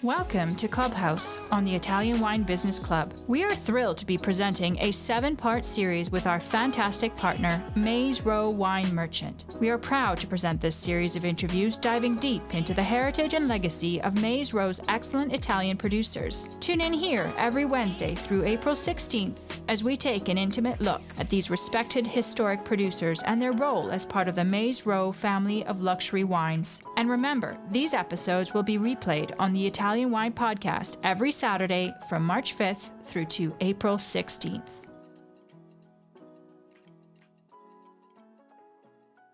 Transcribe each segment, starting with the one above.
Welcome to Clubhouse on the Italian Wine Business Club. We are thrilled to be presenting a 7-part series with our fantastic partner, Maze Row Wine Merchant. We are proud to present this series of interviews diving deep into the heritage and legacy of Maze Row's excellent Italian producers. Tune in here every Wednesday through April 16th as we take an intimate look at these respected historic producers and their role as part of the Maze Row family of luxury wines. And remember, these episodes will be replayed on the Italian Wine Podcast every Saturday from March 5th through to April 16th.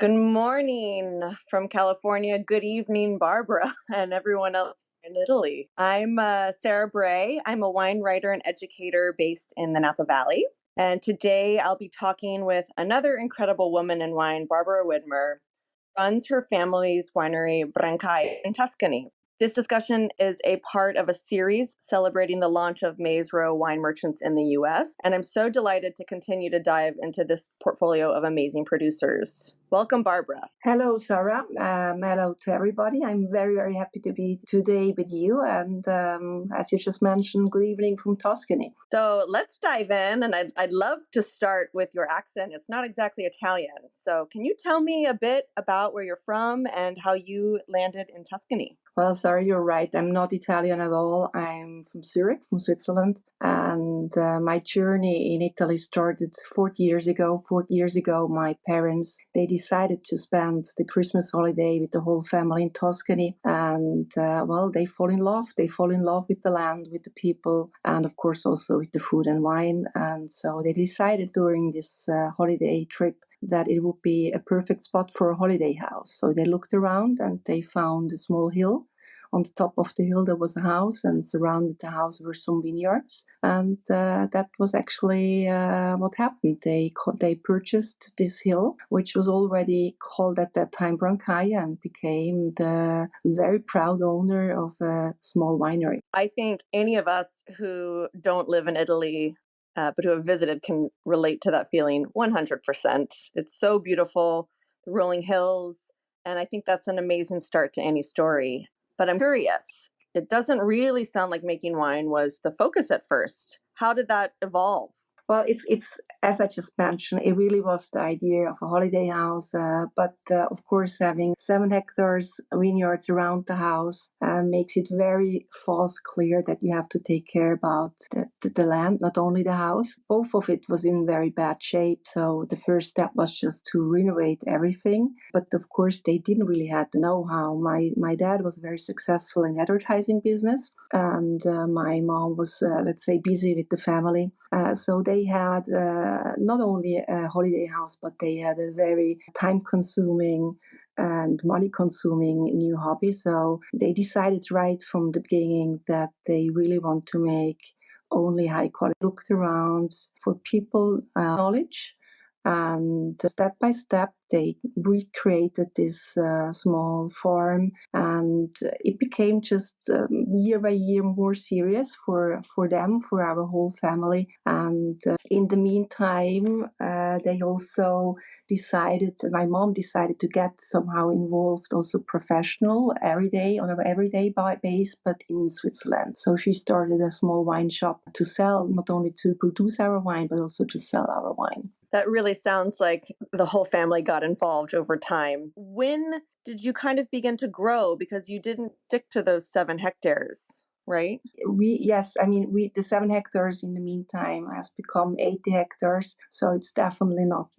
Good morning from California. Good evening, Barbara, and everyone else in Italy. I'm Sarah Bray. I'm a wine writer and educator based in the Napa Valley. And today I'll be talking with another incredible woman in wine, Barbara Widmer, runs her family's winery Brancaia in Tuscany. This discussion is a part of a series celebrating the launch of Maze Row Wine Merchants in the U.S., and I'm so delighted to continue to dive into this portfolio of amazing producers. Welcome, Barbara. Hello, Sarah. Hello to everybody. I'm very, very happy to be today with you. And as you just mentioned, good evening from Tuscany. So let's dive in. And I'd love to start with your accent. It's not exactly Italian. So can you tell me a bit about where you're from and how you landed in Tuscany? Well, sorry, you're right. I'm not Italian at all. I'm from Zurich, from Switzerland. And my journey in Italy started 40 years ago. 40 years ago, my parents, they decided to spend the Christmas holiday with the whole family in Tuscany. And, they fall in love. They fall in love with the land, with the people, and of course also with the food and wine. And so they decided during this holiday trip that it would be a perfect spot for a holiday house. So they looked around and they found a small hill. On the top of the hill, there was a house, and surrounded the house were some vineyards. And that was actually what happened. They purchased this hill, which was already called at that time Brancaia, and became the very proud owner of a small winery. I think any of us who don't live in Italy but who have visited can relate to that feeling 100%. It's so beautiful, the rolling hills, and I think that's an amazing start to any story. But I'm curious, it doesn't really sound like making wine was the focus at first. How did that evolve? Well, it's as I just mentioned, it really was the idea of a holiday house. But of course, having 7 hectares vineyards around the house makes it very fast clear that you have to take care about the land, not only the house. Both of it was in very bad shape. So the first step was just to renovate everything. But of course, they didn't really have the know-how. My dad was very successful in advertising business, and my mom was, busy with the family. So they had not only a holiday house, but they had a very time-consuming and money-consuming new hobby. So they decided right from the beginning that they really want to make only high quality. Looked around for people knowledge, and step by step they recreated this small farm, and it became just year by year more serious for them, for our whole family. And in the meantime, they also my mom decided to get somehow involved also professional on an everyday base, but in Switzerland. So she started a small wine shop to sell, not only to produce our wine, but also to sell our wine. That really sounds like the whole family got involved over time. When did you kind of begin to grow? Because you didn't stick to those 7 hectares, right? The 7 hectares in the meantime has become 80 hectares. So it's definitely not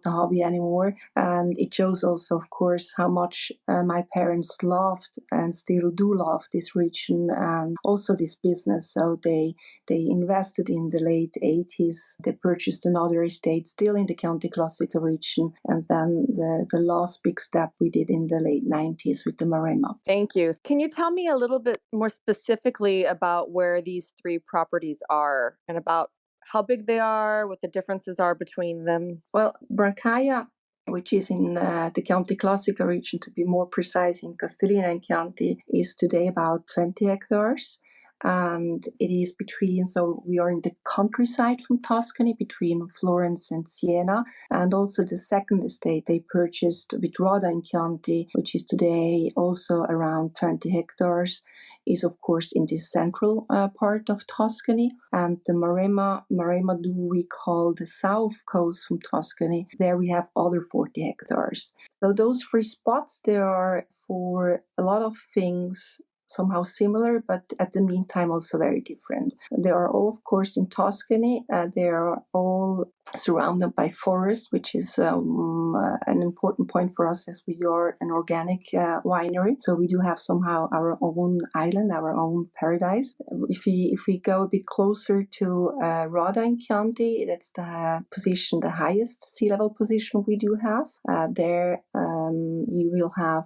a hobby anymore. And it shows also, of course, how much my parents loved and still do love this region and also this business. So they invested in the late 80s. They purchased another estate still in the Chianti Classico region. And then the last big step we did in the late 90s with the Maremma. Thank you. Can you tell me a little bit more specifically about where these 3 properties are and about how big they are, what the differences are between them? Well, Brancaia, which is in the Chianti Classico region, to be more precise, in Castellina and Chianti, is today about 20 hectares. and it is between, so we are in the countryside from Tuscany between Florence and Siena. And also the second estate they purchased with Roda in Chianti, which is today also around 20 hectares, is of course in the central part of Tuscany. And the Maremma do we call the south coast from Tuscany. There we have other 40 hectares. So those three spots, they are for a lot of things somehow similar, but at the meantime also very different. They are all, of course, in Tuscany. They are all surrounded by forest, which is an important point for us as we are an organic winery. So we do have somehow our own island, our own paradise. If we go a bit closer to Roda in Chianti, that's the highest sea level position we do have. There you will have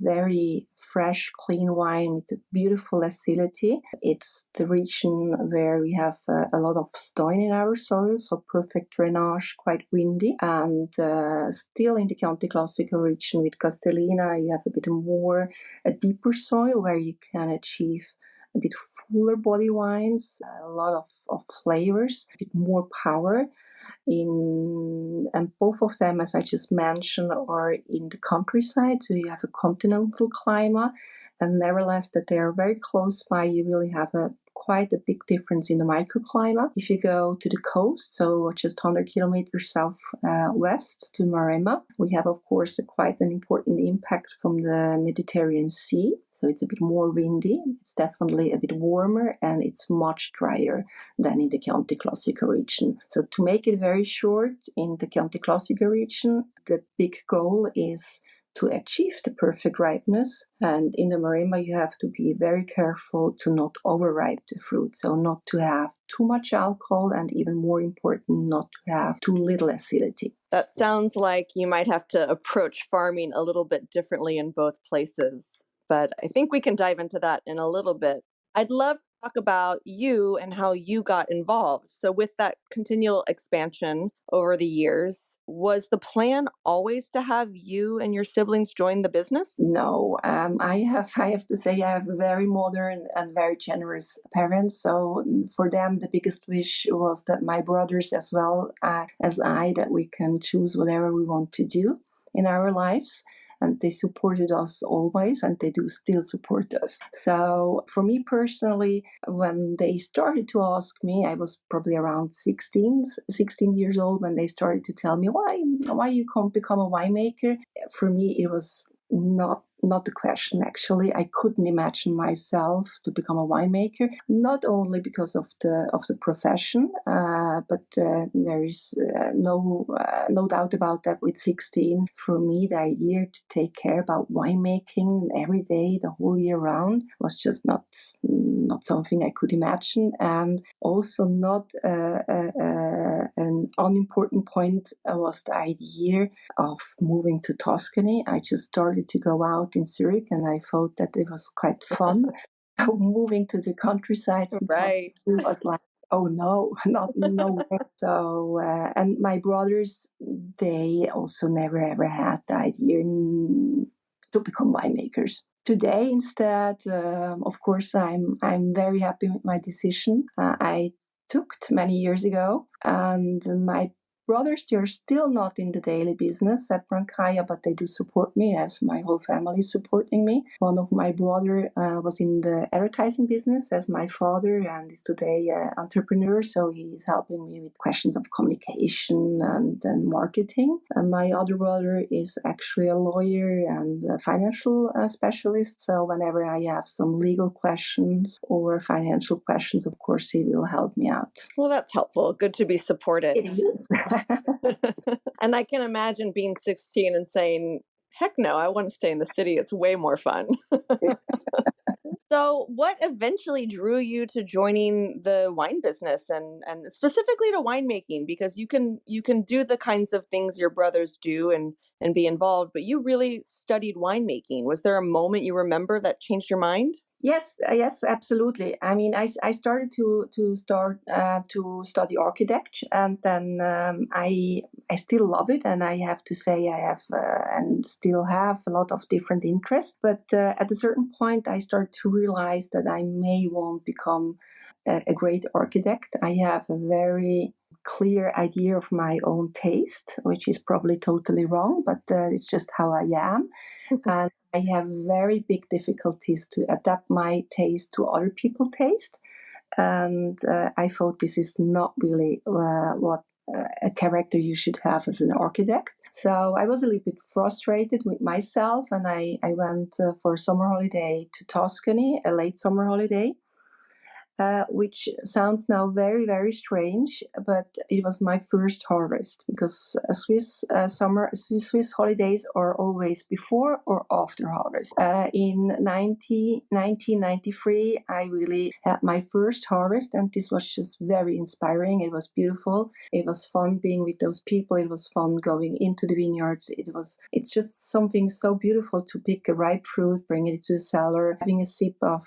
very fresh, clean wine with a beautiful acidity. It's the region where we have a lot of stone in our soil, so perfect drainage, quite windy. And still in the Chianti Classico region with Castellina, you have a bit more, a deeper soil where you can achieve a bit fuller body wines, a lot of flavors, a bit more power. And both of them, as I just mentioned, are in the countryside, so you have a continental climate, and nevertheless that they are very close by, you really have quite a big difference in the microclimate. If you go to the coast, so just 100 kilometers southwest to Maremma, we have, of course, quite an important impact from the Mediterranean Sea. So it's a bit more windy, it's definitely a bit warmer, and it's much drier than in the Chianti Classico region. So to make it very short, in the Chianti Classico region, the big goal is to achieve the perfect ripeness. And in the Maremma, you have to be very careful to not overripe the fruit. So not to have too much alcohol, and even more important, not to have too little acidity. That sounds like you might have to approach farming a little bit differently in both places. But I think we can dive into that in a little bit. I'd love to talk about you and how you got involved. So with that continual expansion over the years, was the plan always to have you and your siblings join the business? No, I have to say I have very modern and very generous parents. So for them, the biggest wish was that my brothers as well as I, that we can choose whatever we want to do in our lives. And they supported us always, and they do still support us. So for me personally, when they started to ask me, I was probably around 16 years old when they started to tell me why you can't become a winemaker. For me, it was not the question. Actually, I couldn't imagine myself to become a winemaker, not only because of the profession, but there is no doubt about that. With 16, for me, the idea to take care about winemaking every day, the whole year round, was just not something I could imagine, and also not an unimportant point was the idea of moving to Tuscany. I just started to go out in Zurich, and I thought that it was quite fun. So moving to the countryside from Right. Tuscany was like, oh no, no way. So, and my brothers, they also never ever had the idea to become winemakers. Today, instead, of course, I'm very happy with my decision. I took many years ago, and my brothers, they're still not in the daily business at Brancaia, but they do support me, as my whole family is supporting me. One of my brother was in the advertising business as my father, and is today an entrepreneur, so he's helping me with questions of communication and marketing. And my other brother is actually a lawyer and a financial specialist, so whenever I have some legal questions or financial questions, of course, he will help me out. Well, that's helpful. Good to be supported. It is. And I can imagine being 16 and saying, heck no, I want to stay in the city. It's way more fun. So what eventually drew you to joining the wine business and specifically to winemaking? Because you can do the kinds of things your brothers do and be involved, but you really studied winemaking. Was there a moment you remember that changed your mind? Yes, absolutely. I mean, I started to study architecture, and then I still love it, and I have to say I have and still have a lot of different interests. But at a certain point, I started to realize that I may want to become a great architect. I have a very clear idea of my own taste, which is probably totally wrong, but it's just how I am. And I have very big difficulties to adapt my taste to other people's taste. And I thought this is not really what a character you should have as an architect. So I was a little bit frustrated with myself, and I went for a summer holiday to Tuscany, a late summer holiday. Which sounds now very, very strange, but it was my first harvest because Swiss holidays are always before or after harvest. In 1993, I really had my first harvest, and this was just very inspiring. It was beautiful. It was fun being with those people. It was fun going into the vineyards. It's just something so beautiful to pick a ripe fruit, bring it to the cellar, having a sip of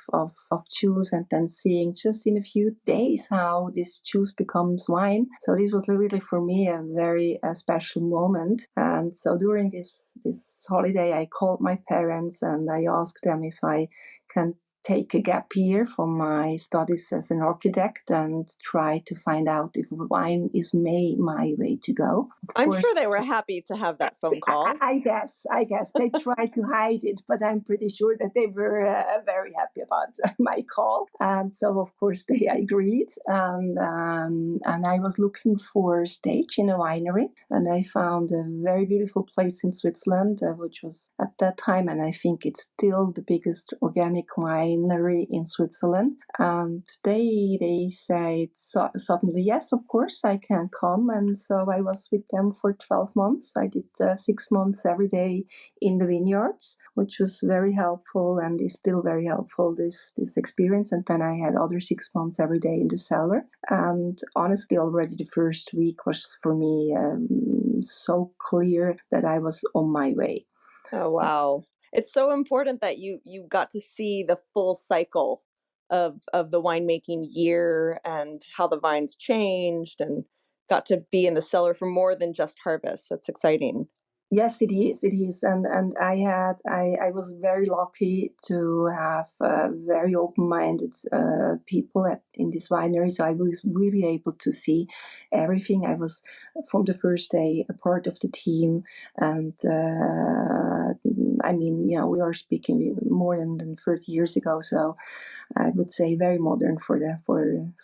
juice, and then seeing just in a few days how this juice becomes wine. So this was really for me a very special moment. And so during this holiday, I called my parents and I asked them if I can take a gap year from my studies as an architect and try to find out if wine is my way to go. I'm sure they were happy to have that phone call. I guess they tried to hide it, but I'm pretty sure that they were very happy about my call. And so, of course, they agreed. And I was looking for a stage in a winery, and I found a very beautiful place in Switzerland, which was at that time, and I think it's still the biggest organic winery in Switzerland. And they said suddenly, yes, of course, I can come. And so I was with them for 12 months. I did 6 months every day in the vineyards, which was very helpful and is still very helpful, this experience. And then I had other 6 months every day in the cellar. And honestly, already the first week was for me so clear that I was on my way. Oh, wow. It's so important that you got to see the full cycle of the winemaking year and how the vines changed and got to be in the cellar for more than just harvest. That's exciting. Yes, it is. It is, and I was very lucky to have very open-minded people in this winery. So I was really able to see everything. I was from the first day a part of the team, and I mean, we are speaking more than 30 years ago. So I would say very modern for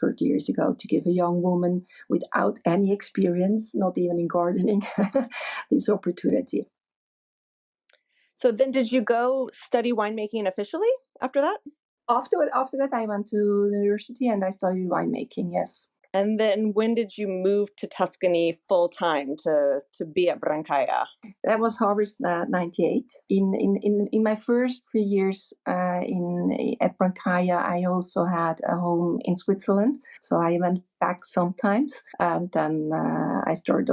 30 years ago to give a young woman without any experience, not even in gardening, this opportunity. So then did you go study winemaking officially after that? After that, I went to university and I studied winemaking. Yes. And then when did you move to Tuscany full time to be at Brancaia? That was Harvest 98. In my first 3 years at Brancaia, I also had a home in Switzerland. So I went back sometimes. And then I stopped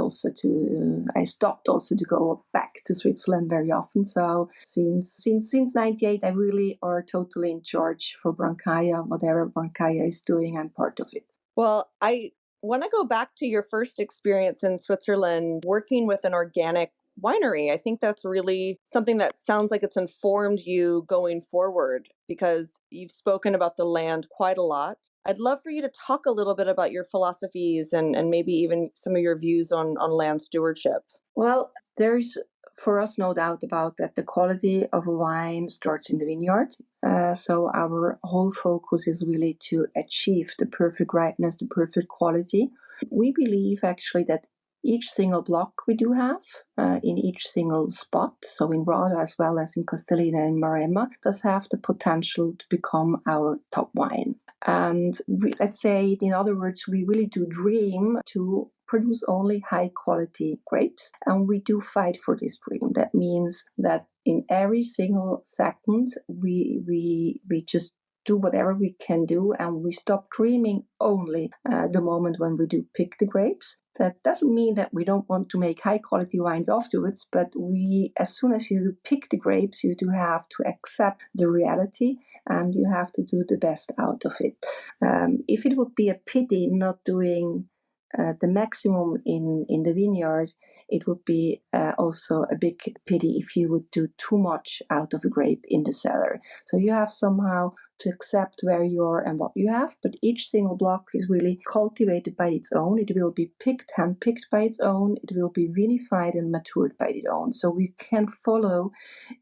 also to go back to Switzerland very often. So since 98, I really are totally in charge for Brancaia. Whatever Brancaia is doing, I'm part of it. Well, I want to go back to your first experience in Switzerland working with an organic winery. I think that's really something that sounds like it's informed you going forward because you've spoken about the land quite a lot. I'd love for you to talk a little bit about your philosophies and maybe even some of your views on land stewardship. Well, there's for us no doubt about that the quality of a wine starts in the vineyard. So our whole focus is really to achieve the perfect ripeness, the perfect quality. We believe actually that each single block we do have in each single spot, so in Rada as well as in Castellina and Maremma, does have the potential to become our top wine. And let's say, in other words, we really do dream to produce only high quality grapes, and we do fight for this dream. That means that in every single second, we just do whatever we can do, and we stop dreaming only the moment when we do pick the grapes. That doesn't mean that we don't want to make high quality wines afterwards, but as soon as you pick the grapes, you do have to accept the reality and you have to do the best out of it. If it would be a pity not doing the maximum in the vineyard, it would be also a big pity if you would do too much out of a grape in the cellar. So you have somehow to accept where you are and what you have, but each single block is really cultivated by its own. It will be handpicked by its own. It will be vinified and matured by its own. So we can follow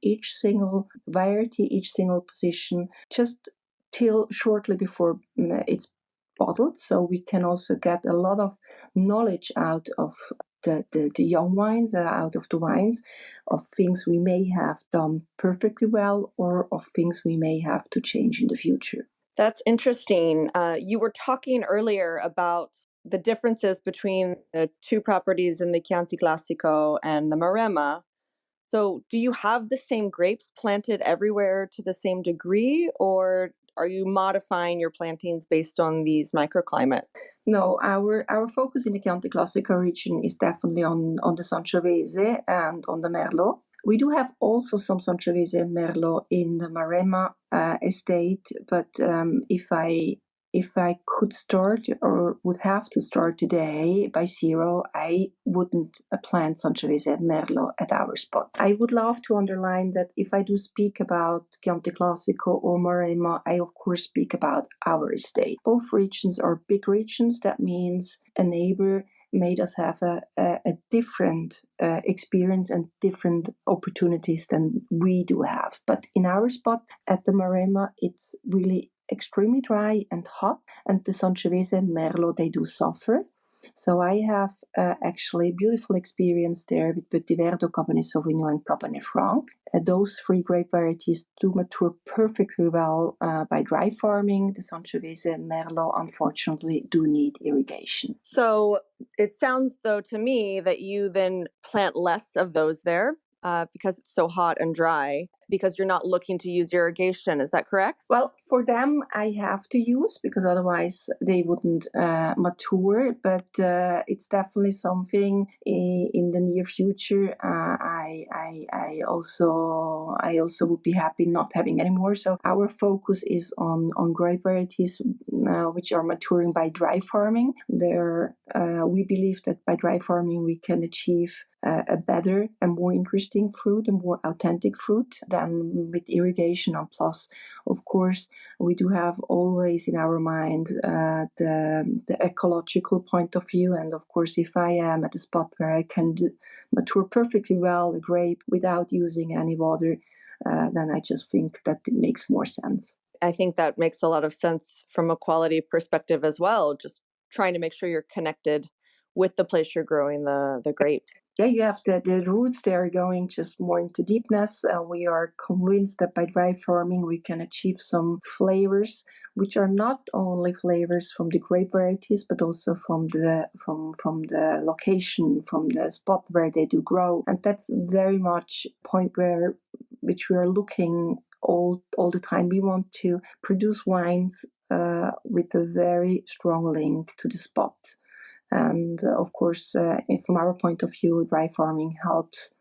each single variety, each single position, just till shortly before it's bottled. So we can also get a lot of knowledge out of the young wines, out of the wines, of things we may have done perfectly well or of things we may have to change in the future. That's interesting. You were talking earlier about the differences between the two properties in the Chianti Classico and the Maremma. So do you have the same grapes planted everywhere to the same degree, or are you modifying your plantings based on these microclimates? No, our focus in the Chianti Classico region is definitely on the Sangiovese and on the Merlot. We do have also some Sangiovese and Merlot in the Maremma estate, but if I could start or would have to start today by zero, I wouldn't plant Sangiovese and Merlot at our spot. I would love to underline that if I do speak about Chianti Classico or Maremma, I of course speak about our estate. Both regions are big regions. That means a neighbor made us have a different experience and different opportunities than we do have. But in our spot at the Maremma, it's really extremely dry and hot, and the Sangiovese and Merlot, they do suffer. So I have actually beautiful experience there with Petit Verdot, Cabernet Sauvignon, and Cabernet Franc. Those three grape varieties do mature perfectly well by dry farming. The Sangiovese and Merlot, unfortunately, do need irrigation. So it sounds, though, to me that you then plant less of those there because it's so hot and dry, because you're not looking to use irrigation. Is that correct? Well, for them, I have to use because otherwise they wouldn't mature. But it's definitely something in the near future. I also would be happy not having any more. So our focus is on grape varieties which are maturing by dry farming. There, we believe that by dry farming we can achieve a better and more interesting fruit, a more authentic fruit than with irrigation. And plus, of course, we do have always in our mind the ecological point of view. And of course, if I am at a spot where I can mature perfectly well a grape without using any water, then I just think that it makes more sense. I think that makes a lot of sense from a quality perspective as well, just trying to make sure you're connected with the place you're growing the grapes. Yeah, you have the roots, they are going just more into deepness. We are convinced that by dry farming we can achieve some flavors which are not only flavors from the grape varieties but also from the location, from the spot where they do grow. And that's very much a point which we are looking all the time. We want to produce wines with a very strong link to the spot. And of course, from our point of view, dry farming helps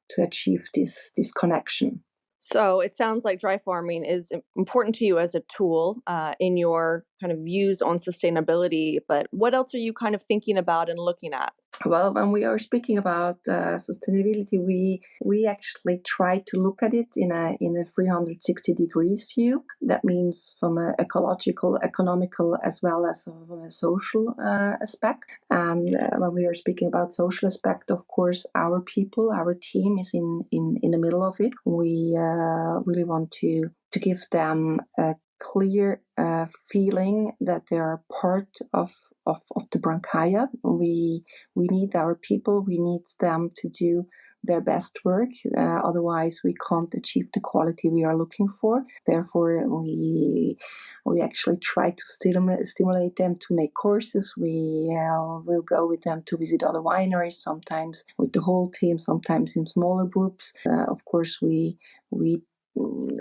to achieve this connection. So it sounds like dry farming is important to you as a tool in your kind of views on sustainability. But what else are you kind of thinking about and looking at? Well, when we are speaking about sustainability, we actually try to look at it in a 360 degrees view. That means from an ecological, economical, as well as from a social aspect. And when we are speaking about social aspect, of course, our people, our team is in the middle of it. We really want to give them a clear feeling that they are part of the Brancaia. We need our people. We need them to do their best work. Otherwise, we can't achieve the quality we are looking for. Therefore, we actually try to stimulate them to make courses. We will go with them to visit other wineries, sometimes with the whole team, sometimes in smaller groups. Of course, we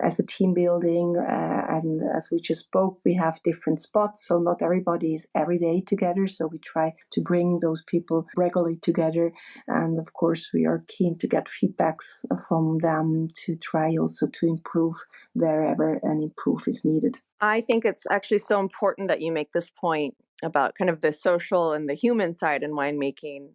as a team building, and as we just spoke, we have different spots, so not everybody is every day together. So we try to bring those people regularly together, and of course we are keen to get feedbacks from them to try also to improve wherever an improve is needed. I think it's actually so important that you make this point about kind of the social and the human side in winemaking.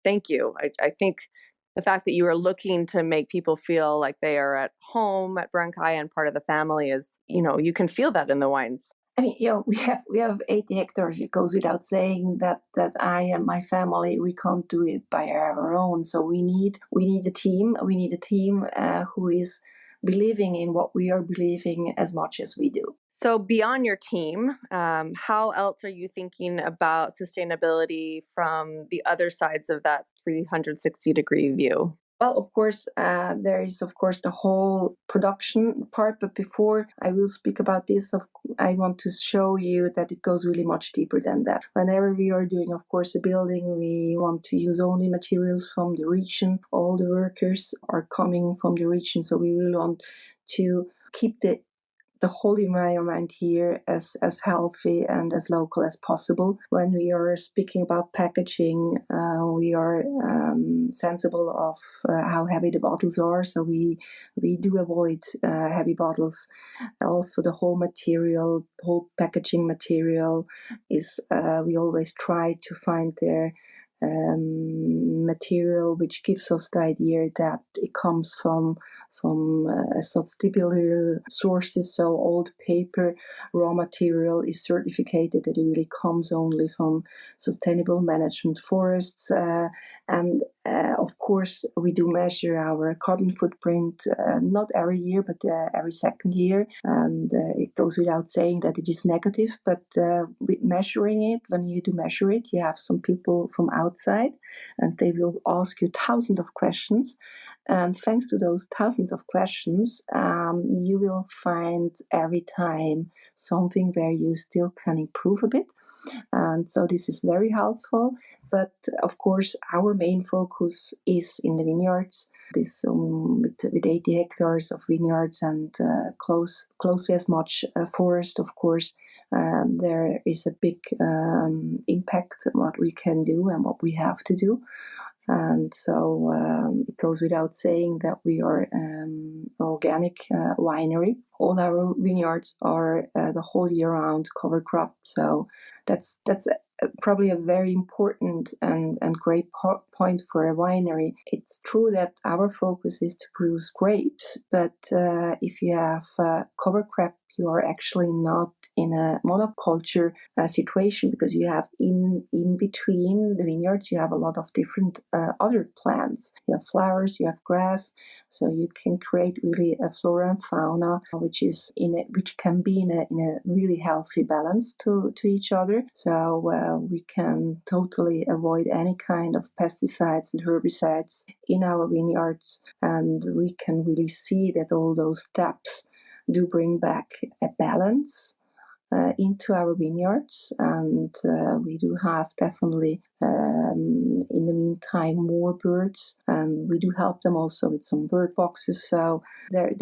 Thank you. I think the fact that you are looking to make people feel like they are at home at Brancaia and part of the family is, you can feel that in the wines. I mean, we have 80 hectares. It goes without saying that I and my family, we can't do it by our own. So we need a team. We need a team who is believing in what we are believing as much as we do. So beyond your team, how else are you thinking about sustainability from the other sides of that 360-degree view? Well, of course, there is, of course, the whole production part. But before I will speak about this, I want to show you that it goes really much deeper than that. Whenever we are doing, of course, a building, we want to use only materials from the region. All the workers are coming from the region. So we will want to keep the whole environment here as healthy and as local as possible. When we are speaking about packaging, we are sensible of how heavy the bottles are, so we do avoid heavy bottles. Also, the whole packaging material is, we always try to find their material which gives us the idea that it comes from sustainable sources. So old paper raw material is certified that it really comes only from sustainable management forests, and of course we do measure our carbon footprint, not every year but every second year, and it goes without saying that it is negative, but with measuring it, when you do measure it, you have some people from outside and they will ask you thousands of questions, and thanks to those thousands of questions, you will find every time something where you still can improve a bit. And so this is very helpful. But of course, our main focus is in the vineyards. This with 80 hectares of vineyards and closely as much forest, of course, there is a big impact on what we can do and what we have to do. And so it goes without saying that we are an organic winery. All our vineyards are the whole year round cover crop. So that's probably a very important and great point for a winery. It's true that our focus is to produce grapes, but if you have cover crop, you are actually not in a monoculture situation, because you have in between the vineyards, you have a lot of different other plants. You have flowers, you have grass, so you can create really a flora and fauna which can be in a really healthy balance to each other. So we can totally avoid any kind of pesticides and herbicides in our vineyards, and we can really see that all those steps do bring back a balance into our vineyards, and we do have definitely in the meantime more birds, and we do help them also with some bird boxes. So there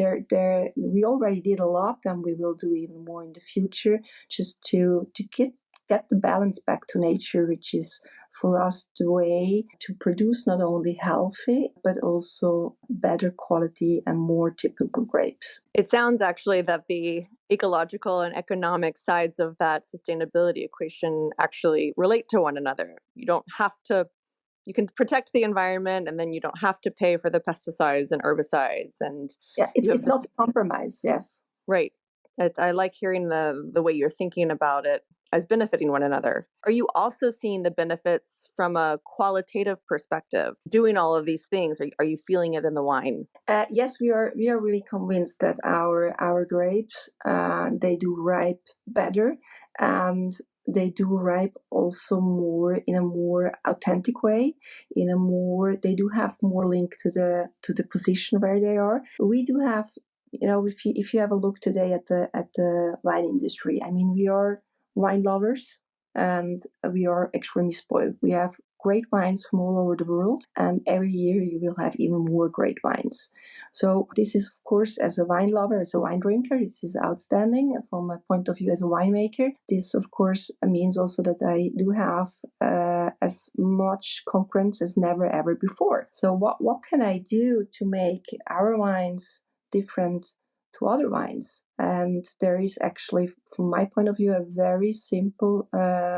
we already did a lot, and we will do even more in the future, just to get the balance back to nature, which is for us the way to produce not only healthy, but also better quality and more typical grapes. It sounds actually that the ecological and economic sides of that sustainability equation actually relate to one another. You can protect the environment, and then you don't have to pay for the pesticides and herbicides. And yeah, it's not a compromise. Yes, right. I like hearing the way you're thinking about it as benefiting one another. Are you also seeing the benefits from a qualitative perspective, doing all of these things? Are you feeling it in the wine? Yes, we are really convinced that our grapes, they do ripe better, and they do ripe also more in a more authentic way. They do have more link to the position where they are. We do have, if you have a look today at the wine industry, I mean, we are wine lovers and we are extremely spoiled. We have great wines from all over the world, and every year you will have even more great wines. So this is, of course, as a wine lover, as a wine drinker, this is outstanding from my point of view as a winemaker. This, of course, means also that I do have as much concurrence as never ever before. So what can I do to make our wines different to other wines? And there is actually, from my point of view, a very simple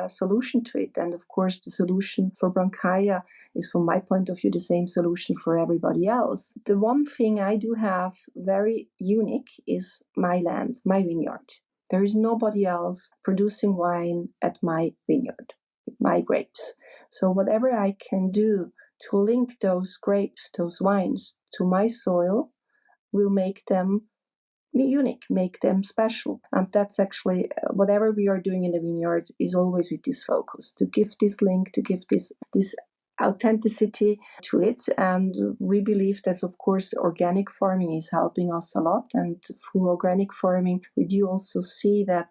solution to it. And of course, the solution for Brancaia is, from my point of view, the same solution for everybody else. The one thing I do have very unique is my land, my vineyard. There is nobody else producing wine at my vineyard, my grapes. So whatever I can do to link those grapes, those wines to my soil will make them unique, make them special. And that's actually whatever we are doing in the vineyard is always with this focus, to give this link, to give this authenticity to it. And we believe that, of course, organic farming is helping us a lot. And through organic farming, we do also see that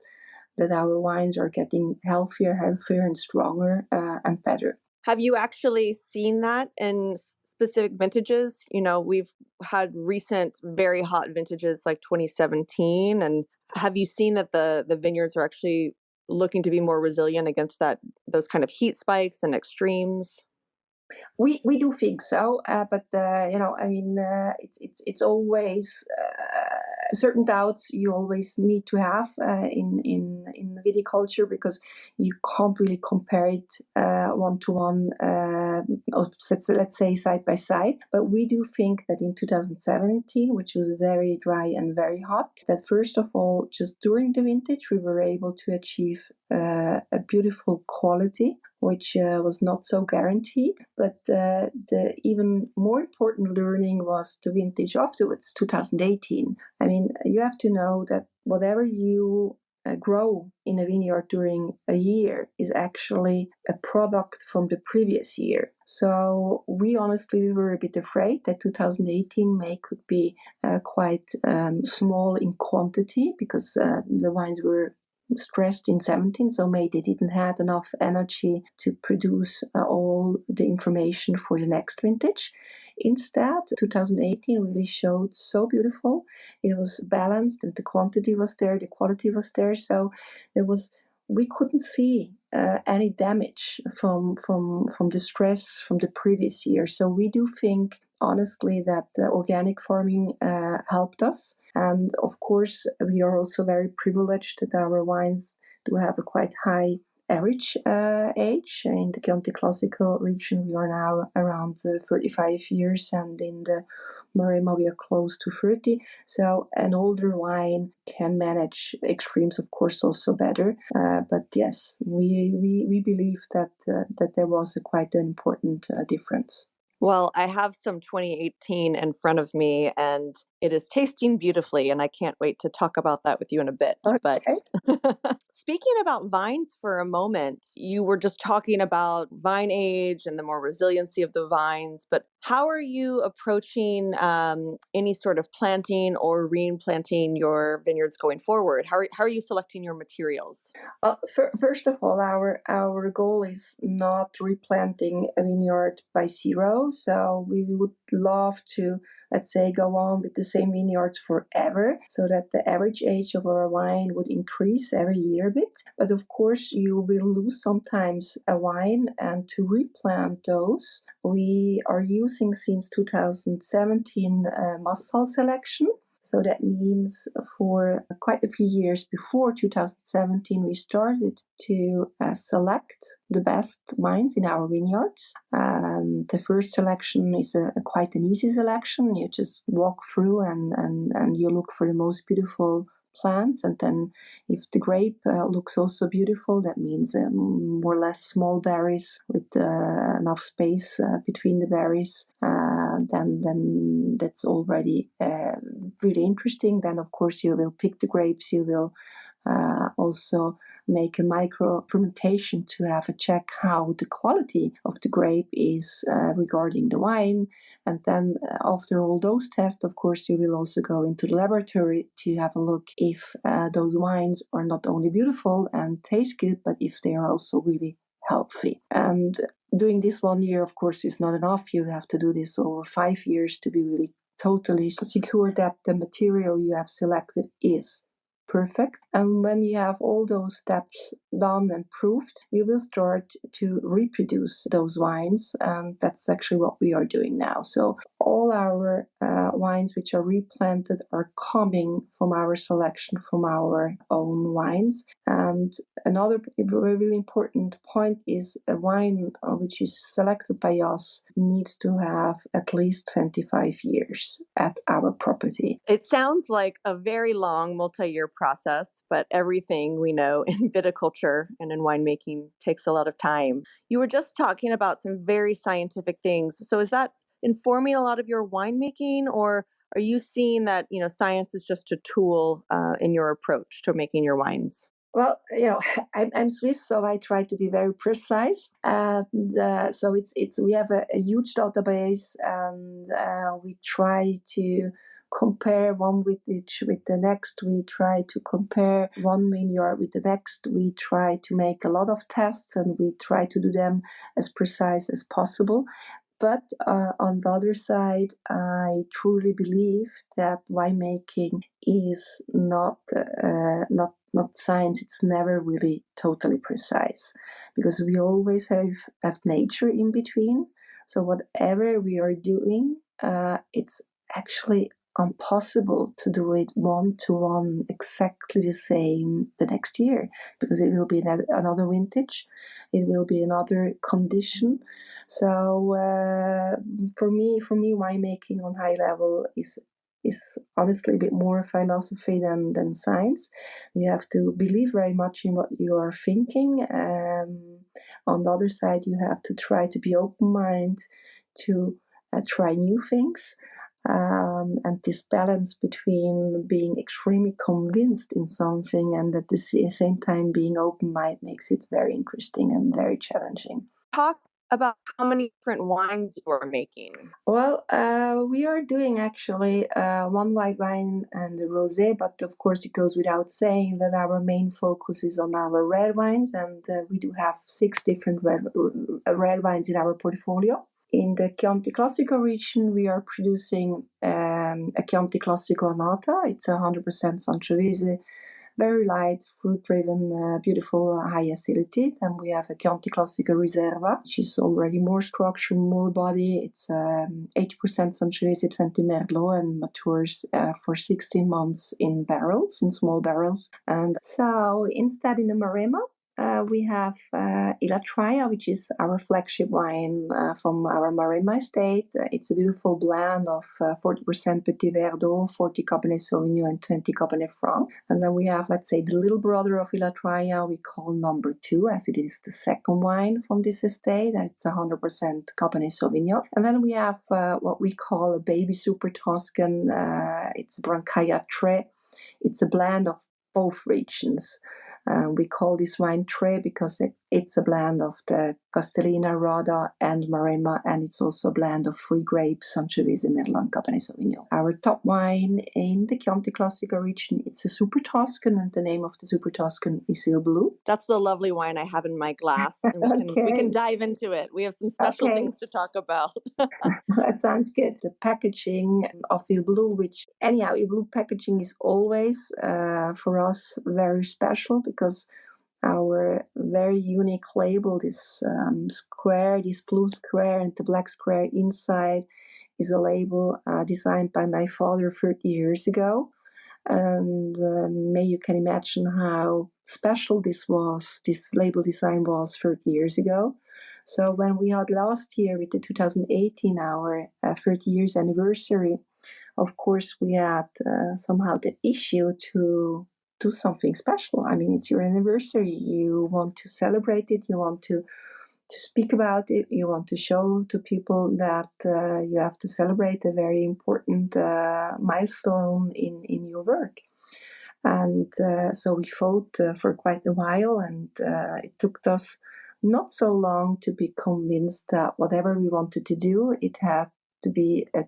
our wines are getting healthier and stronger and better. Have you actually seen that in specific vintages? You know, we've had recent very hot vintages like 2017. And have you seen that the vineyards are actually looking to be more resilient against those kind of heat spikes and extremes? We do think so, but it's always certain doubts you always need to have in viticulture, because you can't really compare it one to one, or let's say side by side. But we do think that in 2017, which was very dry and very hot, that first of all, just during the vintage, we were able to achieve a beautiful quality, which was not so guaranteed. But the even more important learning was the vintage afterwards, 2018. I mean, you have to know that whatever you grow in a vineyard during a year is actually a product from the previous year. So we honestly were a bit afraid that 2018 could be quite small in quantity, because the wines were stressed in 17, so maybe they didn't have enough energy to produce all the information for the next vintage. Instead, 2018 really showed so beautiful. It was balanced, and the quantity was there, the quality was there. So we couldn't see any damage from the stress from the previous year. So we do think, honestly, that organic farming helped us. And of course, we are also very privileged that our wines do have a quite high average age. In the Chianti Classico region, we are now around 35 years, and in the Maremma, we are close to 30. So an older wine can manage extremes, of course, also better. But yes, we believe that there was quite an important difference. Well, I have some 2018 in front of me, and it is tasting beautifully, and I can't wait to talk about that with you in a bit. Okay. But speaking about vines for a moment, you were just talking about vine age and the more resiliency of the vines, but how are you approaching any sort of planting or replanting your vineyards going forward? How are you selecting your materials? First of all, our goal is not replanting a vineyard by zero. So we would love to, let's say, go on with the same vineyards forever, so that the average age of our wine would increase every year a bit. But of course, you will lose sometimes a wine, and to replant those, we are using since 2017 Massal selection. So that means for quite a few years before 2017, we started to select the best wines in our vineyards. The first selection is quite an easy selection. You just walk through and you look for the most beautiful plants, and then if the grape looks also beautiful, that means more or less small berries with enough space between the berries, then that's already really interesting. Then of course you will pick the grapes, you will also make a micro fermentation to have a check how the quality of the grape is regarding the wine. And then after all those tests, of course, you will also go into the laboratory to have a look if those wines are not only beautiful and taste good, but if they are also really healthy. And doing this 1 year, of course, is not enough. You have to do this over 5 years to be really totally secure that the material you have selected is perfect. And when you have all those steps done and proved, you will start to reproduce those wines. And that's actually what we are doing now. So all our wines which are replanted are coming from our selection from our own wines. And another really important point is a wine which is selected by us needs to have at least 25 years at our property. It sounds like a very long multi-year process, but everything we know in viticulture and in winemaking takes a lot of time. You were just talking about some very scientific things. So is that informing a lot of your winemaking, or are you seeing that, science is just a tool in your approach to making your wines? Well, I'm Swiss, so I try to be very precise, and so we have a huge database, and we try to compare one with the next. We try to compare one vineyard with the next. We try to make a lot of tests, and we try to do them as precise as possible. But on the other side, I truly believe that winemaking is not science. It's never really totally precise because we always have nature in between. So whatever we are doing, it's actually impossible to do it 1-to-1 exactly the same the next year because it will be another vintage, it will be another condition. So for me, winemaking on high level is honestly a bit more philosophy than science. You have to believe very much in what you are thinking. On the other side, you have to try to be open-minded to try new things. And this balance between being extremely convinced in something and at the same time being open-minded makes it very interesting and very challenging. Talk about how many different wines you are making. Well, we are doing actually one white wine and a rosé, but of course it goes without saying that our main focus is on our red wines, and we do have 6 different red wines in our portfolio. In the Chianti Classico region, we are producing a Chianti Classico Annata. It's 100% Sangiovese, very light, fruit-driven, beautiful, high acidity. And we have a Chianti Classico Riserva, which is already more structure, more body. It's 80% Sangiovese, 20 Merlot, and matures for 16 months in barrels, in small barrels. And so instead in the Maremma, we have Ilatraia, which is our flagship wine from our Maremma estate. It's a beautiful blend of 40% Petit Verdot, 40 Cabernet Sauvignon, and 20 Cabernet Franc. And then we have, let's say, the little brother of Ilatraia, we call number 2, as it is the second wine from this estate. And it's 100% Cabernet Sauvignon. And then we have what we call a baby super Tuscan. It's Brancaia Tre. It's a blend of both regions. We call this wine Tre because it's a blend of the Castellina, Rada, and Maremma, and it's also a blend of 3 grapes, Sangiovese, Merlot, and Cabernet Sauvignon. Our top wine in the Chianti Classico region, it's a Super Tuscan, and the name of the Super Tuscan is Il Blu. That's the lovely wine I have in my glass, and we can dive into it. We have some special things to talk about. That sounds good. The packaging of Il Blu, which anyhow, Il Blu packaging is always for us very special because our very unique label, this square, this blue square and the black square inside, is a label designed by my father 30 years ago. And may you can imagine how special this label design was 30 years ago. So when we had last year with the 2018, our 30 years anniversary, of course we had somehow the issue to do something special. I mean, it's your anniversary. You want to celebrate it. You want to speak about it. You want to show to people that you have to celebrate a very important milestone in your work. And so we fought for quite a while, and it took us not so long to be convinced that whatever we wanted to do, it had to be a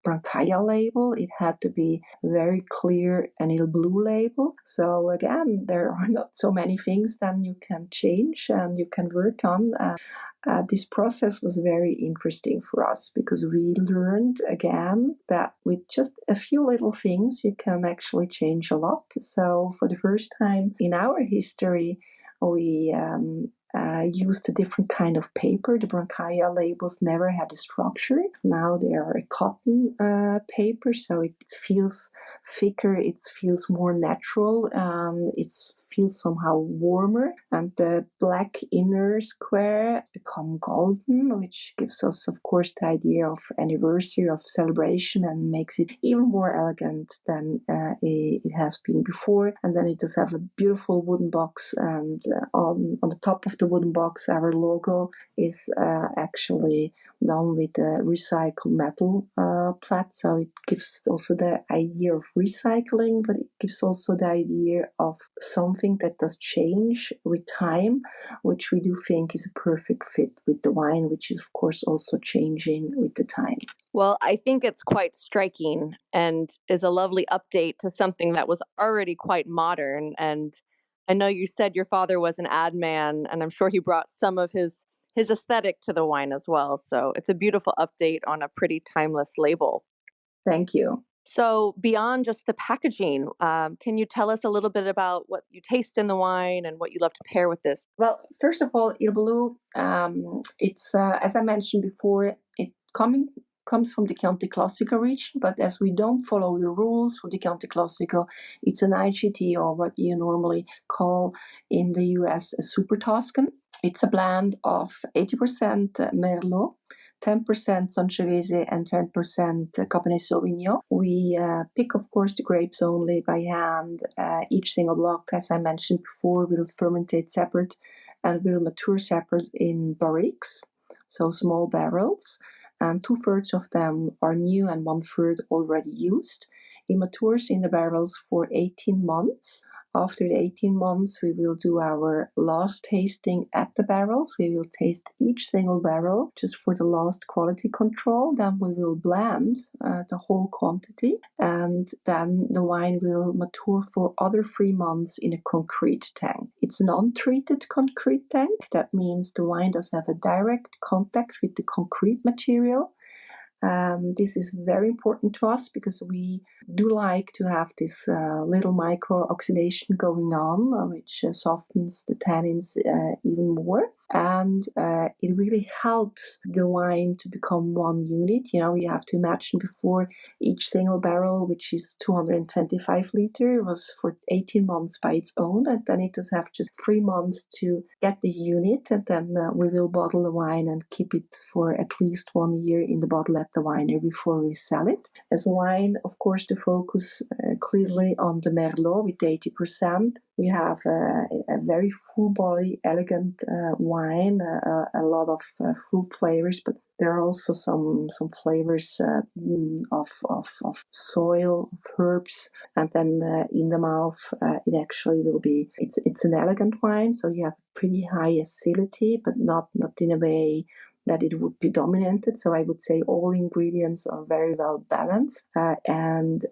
Brancaia label. It had to be very clear anil blue label. So again, there are not so many things then you can change and you can work on. This process was very interesting for us because we learned again that with just a few little things, you can actually change a lot. So for the first time in our history, we used a different kind of paper. The Brancaia labels never had a structure. Now they are a cotton paper, so it feels thicker, it feels more natural, it feels somehow warmer. And the black inner square become golden, which gives us, of course, the idea of anniversary, of celebration, and makes it even more elegant than it has been before. And then it does have a beautiful wooden box, and on the top of the wooden box, our logo is actually done with a recycled metal plat. So it gives also the idea of recycling, but it gives also the idea of something that does change with time, which we do think is a perfect fit with the wine, which is of course also changing with the time. Well, I think it's quite striking and is a lovely update to something that was already quite modern. And I know you said your father was an ad man, and I'm sure he brought some of his aesthetic to the wine as well. So it's a beautiful update on a pretty timeless label. Thank you. So beyond just the packaging, can you tell us a little bit about what you taste in the wine and what you love to pair with this? Well, first of all, Il Blue, it's as I mentioned before, it comes from the Chianti Classico region, but as we don't follow the rules for the Chianti Classico, it's an IGT, or what you normally call in the US a Super Tuscan. It's a blend of 80% Merlot, 10% Sangiovese, and 10% Cabernet Sauvignon. We pick, of course, the grapes only by hand. Each single block, as I mentioned before, will fermentate separate and will mature separate in barriques, so small barrels. And 2/3 of them are new and 1/3 already used. It matures in the barrels for 18 months. After the 18 months, we will do our last tasting at the barrels. We will taste each single barrel just for the last quality control. Then we will blend the whole quantity, and then the wine will mature for other 3 months in a concrete tank. It's an untreated concrete tank. That means the wine does have a direct contact with the concrete material. This is very important to us because we do like to have this little micro oxidation going on, which softens the tannins even more. And it really helps the wine to become one unit. You know, you have to imagine before each single barrel, which is 225 liter, was for 18 months by its own. And then it does have just 3 months to get the unit. And then we will bottle the wine and keep it for at least 1 year in the bottle at the winery before we sell it. As wine, of course, to focus clearly on the Merlot with 80%. We have a very full body, elegant wine, a lot of fruit flavors, but there are also some flavors of soil, of herbs, and then in the mouth, it actually will be. It's an elegant wine, so you have pretty high acidity, but not in a way that it would be dominated. So I would say all ingredients are very well balanced, and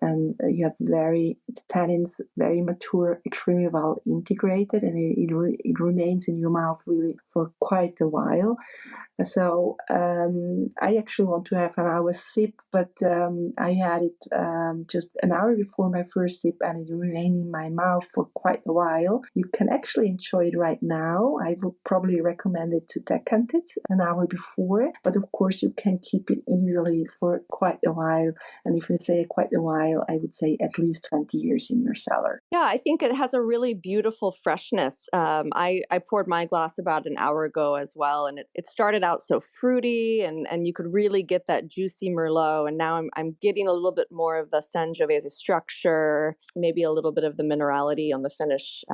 you have the tannins very mature, extremely well integrated, and it remains in your mouth really for quite a while. So I actually want to have an hour sip, but I had it just an hour before my first sip, and it remained in my mouth for quite a while. You can actually enjoy it right now. I would probably recommend it to decant it an hour before, but of course you can keep it easily for quite a while. And if you say quite a while, I would say at least 20 years in your cellar. Yeah, I think it has a really beautiful freshness. I poured my glass about an hour ago as well, and it started out so fruity, and you could really get that juicy Merlot. And now I'm getting a little bit more of the Sangiovese structure, maybe a little bit of the minerality on the finish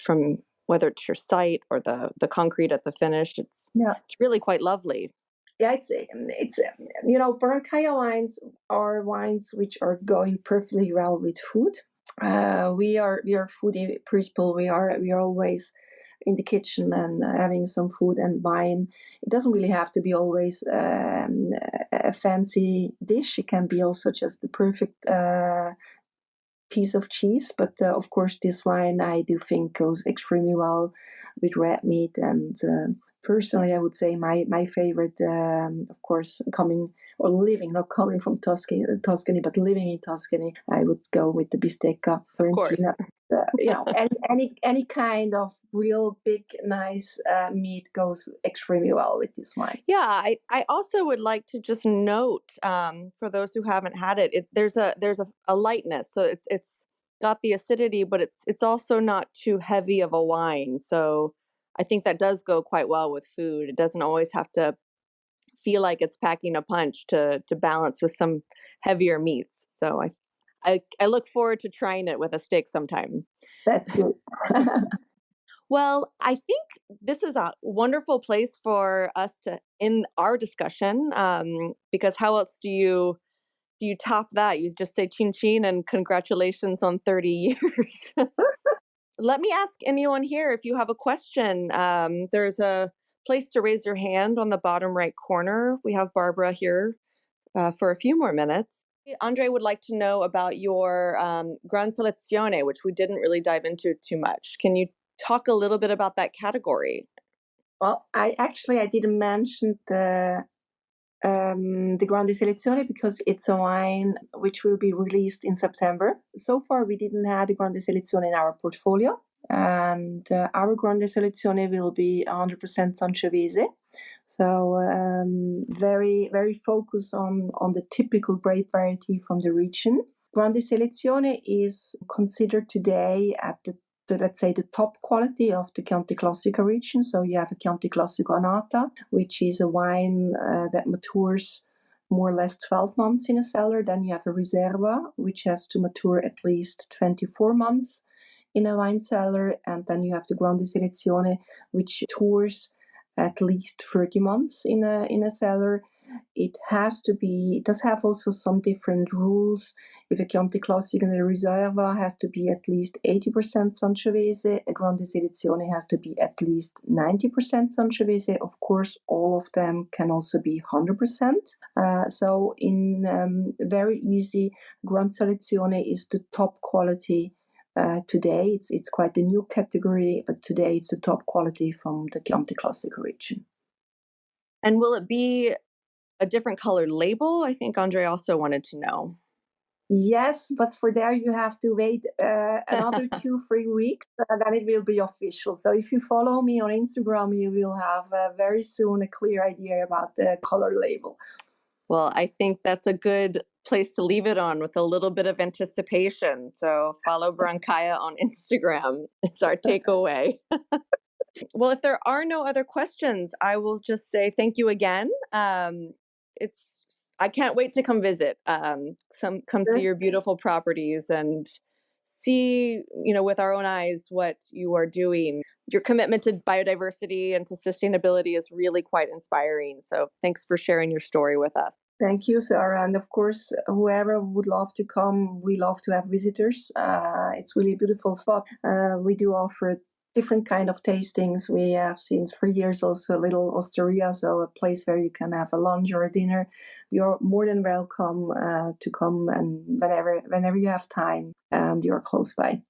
from whether it's your site or the concrete at the finish. It's really quite lovely. Yeah, it's Brancaia wines are wines which are going perfectly well with food. We are foodie people. We are always in the kitchen and having some food and wine. It doesn't really have to be always a fancy dish. It can be also just the perfect piece of cheese. But of course, this wine I do think goes extremely well with red meat. And personally, I would say my favorite, of course, not coming from Tuscany, but living in Tuscany, I would go with the bistecca Fiorentina. Any kind of real big, nice meat goes extremely well with this wine. Yeah, I also would like to just note, for those who haven't had it, there's a lightness, so it's got the acidity, but it's also not too heavy of a wine. So I think that does go quite well with food. It doesn't always have to feel like it's packing a punch to balance with some heavier meats. So I look forward to trying it with a steak sometime. That's good. Well, I think this is a wonderful place for us to end our discussion, because how else do you top that? You just say chin chin and congratulations on 30 years. Let me ask anyone here if you have a question. There's a place to raise your hand on the bottom right corner. We have Barbara here for a few more minutes. Andre would like to know about your Gran Selezione, which we didn't really dive into too much. Can you talk a little bit about that category? Well, I didn't mention the Grande Selezione because it's a wine which will be released in September. So far, we didn't have the Grande Selezione in our portfolio, and our Grande Selezione will be 100% Sangiovese. So very, very focused on the typical grape variety from the region. Grande Selezione is considered today at let's say the top quality of the Chianti Classico region. So you have a Chianti Classico Annata, which is a wine that matures more or less 12 months in a cellar. Then you have a Riserva, which has to mature at least 24 months in a wine cellar. And then you have the Grande Selezione, which tours at least 30 months in a cellar. It does have also some different rules. If a Chianti Classico and a Riserva has to be at least 80% Sangiovese, a Grande Selezione has to be at least 90% Sangiovese. Of course, all of them can also be 100%. So in very easy, Grande Selezione is the top quality today. It's quite a new category, but today it's the top quality from the Chianti Classico region. And will it be a different colored label? I think Andre also wanted to know. Yes, but for there you have to wait another 2-3 weeks, then it will be official. So if you follow me on Instagram, you will have very soon a clear idea about the color label. Well, I think that's a good place to leave it on with a little bit of anticipation. So follow Brancaia on Instagram. It's our takeaway. Well, if there are no other questions, I will just say thank you again. I can't wait to come visit. Come see your beautiful properties and see, with our own eyes what you are doing. Your commitment to biodiversity and to sustainability is really quite inspiring. So thanks for sharing your story with us. Thank you, Sarah. And of course, whoever would love to come, we love to have visitors. It's really a beautiful spot. We do offer different kind of tastings. We have since for years also a little osteria, so a place where you can have a lunch or a dinner. You're more than welcome to come, and whenever you have time, you're close by.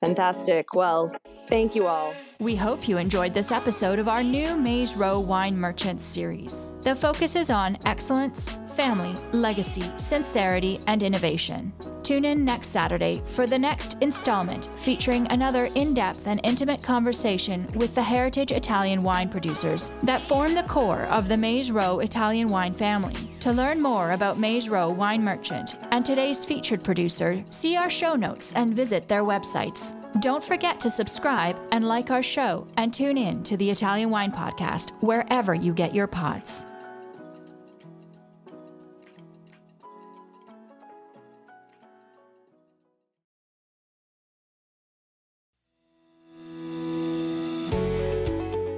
Fantastic. Well, thank you all. We hope you enjoyed this episode of our new Maze Row Wine Merchants series that focuses on excellence, family, legacy, sincerity, and innovation. Tune in next Saturday for the next installment featuring another in-depth and intimate conversation with the heritage Italian wine producers that form the core of the Maze Row Italian wine family. To learn more about Maze Row Wine Merchant and today's featured producer, see our show notes and visit their websites. Don't forget to subscribe and like our show and tune in to the Italian Wine Podcast wherever you get your pods.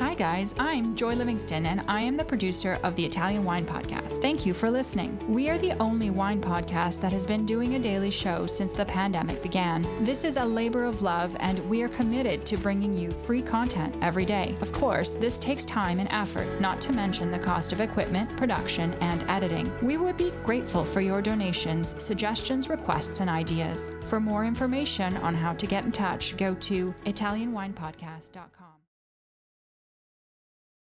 Hi guys, I'm Joy Livingston, and I am the producer of the Italian Wine Podcast. Thank you for listening. We are the only wine podcast that has been doing a daily show since the pandemic began. This is a labor of love, and we are committed to bringing you free content every day. Of course, this takes time and effort, not to mention the cost of equipment, production, and editing. We would be grateful for your donations, suggestions, requests, and ideas. For more information on how to get in touch, go to ItalianWinePodcast.com.